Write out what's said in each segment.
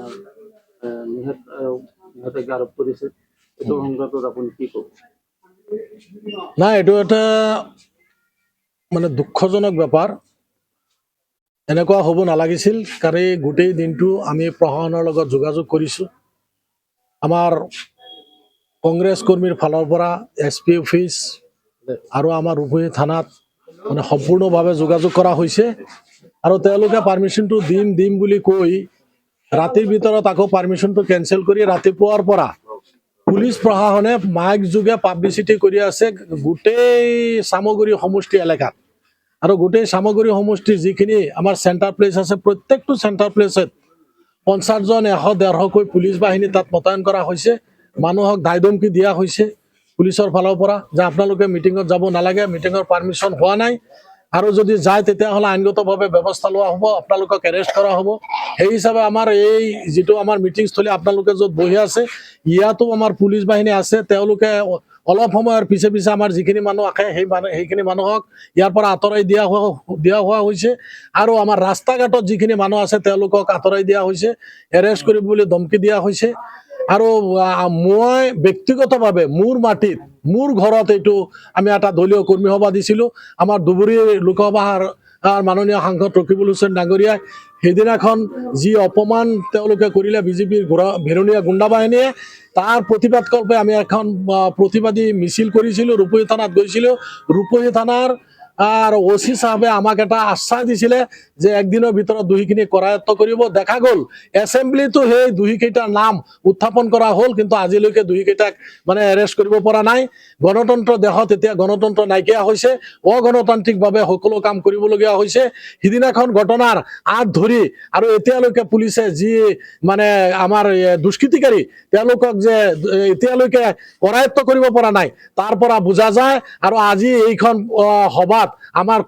আপোনাৰ নিহতজ্ঞ আৰোপ কৰিছে এইটো সংক্ৰান্তত আপুনি কি ক'ব? নাই, এইটো এটা মানে দুঃখজনক ব্যাপাৰ। এনেকুৱা হ'ব নালাগিছিল। কাৰণ গোটেই দিনটো আমি প্ৰশাসনৰ লগত যোগাযোগ কৰিছোঁ। আমাৰ কংগ্ৰেছ কৰ্মীৰ ফালৰ পৰা SP অফিচ আৰু আমাৰ ৰূপহী থানাত মানে সম্পূৰ্ণভাৱে যোগাযোগ কৰা হৈছে আৰু তেওঁলোকে পাৰ্মিশ্যনটো দিম বুলি কৈ ৰাতিৰ ভিতৰত আকৌ পাৰ্মিশ্যনটো কেঞ্চেল কৰি ৰাতিপুৱাৰ পৰা পুলিচ প্ৰশাসনে মাইক যোগে পাব্লিচিটি কৰি আছে গোটেই চামগুৰি সমষ্টি এলেকাত। আৰু গোটেই চামগুৰি সমষ্টিৰ যিখিনি আমাৰ চেণ্টাৰ প্লেচ আছে প্ৰত্যেকটো চেণ্টাৰ প্লেচত 50 জন 100-150কৈ পুলিচ বাহিনী তাত মোতায়েন কৰা হৈছে। মানুহক দায়দমকি দিয়া হৈছে পুলিচৰ ফালৰ পৰা যে আপোনালোকে মিটিঙত যাব নালাগে, মিটিঙৰ পাৰ্মিশ্যন হোৱা নাই, আৰু যদি যায় তেতিয়াহ'লে আইনগতভাৱে ব্যৱস্থা লোৱা হ'ব, আপোনালোকক এৰেষ্ট কৰা হ'ব। সেই হিচাপে আমাৰ এই যিটো আমাৰ মিটিংস্থলী আপোনালোকে য'ত বহি আছে ইয়াতো আমাৰ পুলিচ বাহিনী আছে। তেওঁলোকে অলপ সময়ৰ পিছে আমাৰ যিখিনি মানুহ আহে সেইখিনি মানুহক ইয়াৰ পৰা আঁতৰাই দিয়া হোৱা হৈছে আৰু আমাৰ ৰাস্তা ঘাটত যিখিনি মানুহ আছে তেওঁলোকক আঁতৰাই দিয়া হৈছে, এৰেষ্ট কৰিবলৈ ধমকি দিয়া হৈছে। আৰু মই ব্যক্তিগতভাৱে মোৰ মাটিত মোৰ ঘৰত এইটো আমি এটা দলীয় কৰ্মী সভা দিছিলোঁ। আমাৰ ধুবুৰী লোকসভাৰ মাননীয় সাংসদ ৰকিবুল হুছেইন ডাঙৰীয়াই সেইদিনাখন যি অপমান তেওঁলোকে কৰিলে বিজেপিৰ ভেৰণীয়া গুণ্ডা বাহিনীয়ে, তাৰ প্ৰতিবাদ কল্পে আমি এখন প্ৰতিবাদী মিছিল কৰিছিলোঁ, ৰূপহী থানাত গৈছিলোঁ। ৰূপহী থানাৰ OC সাহেবে আমাক এটা আশ্বাস দিছিলে যে একদিনৰ ভিতৰত দোষীখিনি কৰায়ত্ব কৰিব। দেখা গ'ল এছেম্বলিতো সেই দোষীকেইটাৰ নাম উত্থাপন কৰা হ'ল, কিন্তু আজিলৈকে দোষীকেইটাক মানে এৰেষ্ট কৰিব পৰা নাই। গণতন্ত্ৰ দেশত এতিয়া গণতন্ত্ৰ নাইকিয়া হৈছে, অগণতান্ত্ৰিকভাৱে সকলো কাম কৰিবলগীয়া হৈছে। সিদিনাখন ঘটনাৰ আঁত ধৰি আৰু এতিয়ালৈকে পুলিচে যি মানে আমাৰ দুষ্কৃতিকাৰী তেওঁলোকক যে এতিয়ালৈকে কৰায়ত্ব কৰিব পৰা নাই তাৰ পৰা বুজা যায়। আৰু আজি এইখন সভাত আমাৰ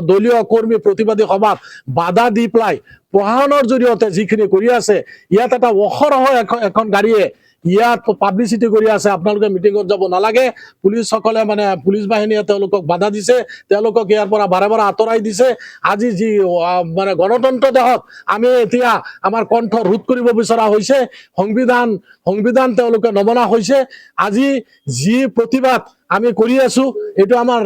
দলীয় কৰ্মী প্ৰতিবাদী সভাত বাধা দি পেলাই প্ৰশাসনৰ জৰিয়তে যিখিনি কৰি আছে, ইয়াত এটা অহৰহ এখন গাড়ীয়ে ইয়াত পাব্লিচিটি কৰি আছে আপোনালোকে মিটিঙত যাব নালাগে। পুলিচসকলে মানে পুলিচ বাহিনীয়ে তেওঁলোকক বাধা দিছে, তেওঁলোকক ইয়াৰ পৰা বাৰে আঁতৰাই দিছে। আজি যি মানে গণতন্ত্ৰ দেশত আমি এতিয়া আমাৰ কণ্ঠ ৰোধ কৰিব বিচৰা হৈছে, সংবিধান তেওঁলোকে নমনা হৈছে। আজি যি প্ৰতিবাদ আমি কৰি আছো এইটো আমাৰ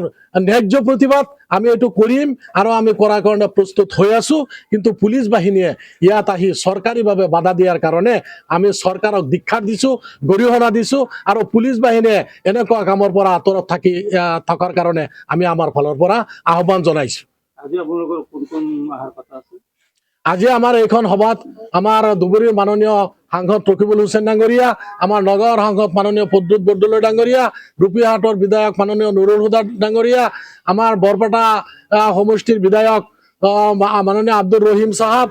ন্যায্য প্ৰতিবাদ, আমি এইটো কৰিম আৰু আমি কৰাৰ কাৰণে প্ৰস্তুত হৈ আছো। কিন্তু পুলিচ বাহিনীয়ে ইয়াত আহি চৰকাৰীভাৱে বাধা দিয়াৰ কাৰণে আমি চৰকাৰক দীক্ষা দিছো, গৰিহণা দিছো, আৰু পুলিচ বাহিনীয়ে এনেকুৱা কামৰ পৰা আঁতৰত থকাৰ কাৰণে আমি আমাৰ ফালৰ পৰা আহ্বান জনাইছো। আজি আপোনালোকৰ কোন অহাৰ কথা আছে? আজি আমাৰ এইখন সভাত আমাৰ ধুবুৰীৰ মাননীয় সাংসদ ৰকিবুল হুছেইন ডাঙৰীয়া, আমাৰ নগাঁৱৰ সাংসদ মাননীয় প্ৰদ্যুৎ বৰদলৈ ডাঙৰীয়া, ৰূপীহাটৰ বিধায়ক মাননীয় নুৰুল হুদা ডাঙৰীয়া, আমাৰ বৰপেটা সমষ্টিৰ বিধায়ক মাননীয় আব্দুৰ ৰহিম সাহাব,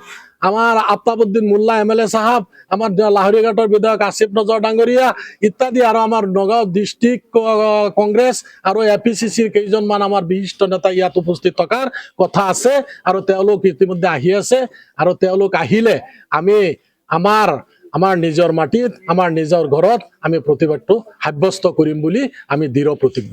আমাৰ আফতাবুদ্দিন মোল্লা MLA সাহাব, আমাৰ লাহৰীঘাটৰ বিধায়ক আসিফ নজৰ ডাঙৰীয়া ইত্যাদি, আৰু আমাৰ নগাঁও ডিষ্ট্ৰিক্ট কংগ্ৰেছ আৰু APCCৰ কেইজনমান আমাৰ বিশিষ্ট নেতা ইয়াত উপস্থিত থকাৰ কথা আছে। আৰু তেওঁলোক ইতিমধ্যে আহি আছে, আৰু তেওঁলোক আহিলে আমি আমাৰ নিজৰ মাটিত আমাৰ নিজৰ ঘৰত আমি প্ৰতিবাদটো সাব্যস্ত কৰিম বুলি আমি দৃঢ় প্ৰতিজ্ঞ।